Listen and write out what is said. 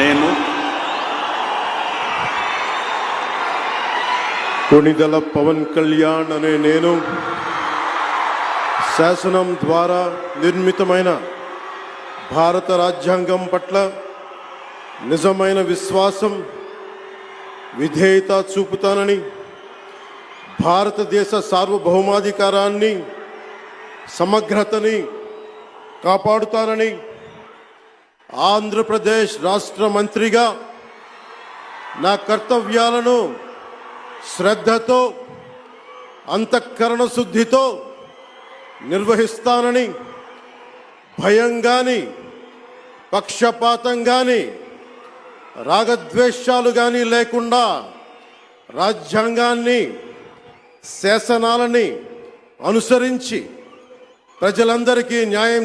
నేను కొణిదెల పవన్ కళ్యాణ్ అనే నేను శాసనం ద్వారా నిర్మితమైన భారత రాజ్యాంగం పట్ల నిజమైన విశ్వాసం విధేయత చూపుతానని, భారతదేశ సార్వభౌమాధికారాన్ని సమగ్రతని కాపాడుతానని, ఆంధ్రప్రదేశ్ రాష్ట్ర మంత్రిగా నా కర్తవ్యాలను శ్రద్ధతో అంతఃకరణ శుద్ధితో నిర్వహిస్తానని, భయం కానీ పక్షపాతం కానీ రాగద్వేషాలు కానీ లేకుండా రాజ్యాంగాన్ని శాసనాలని అనుసరించి ప్రజలందరికీ న్యాయం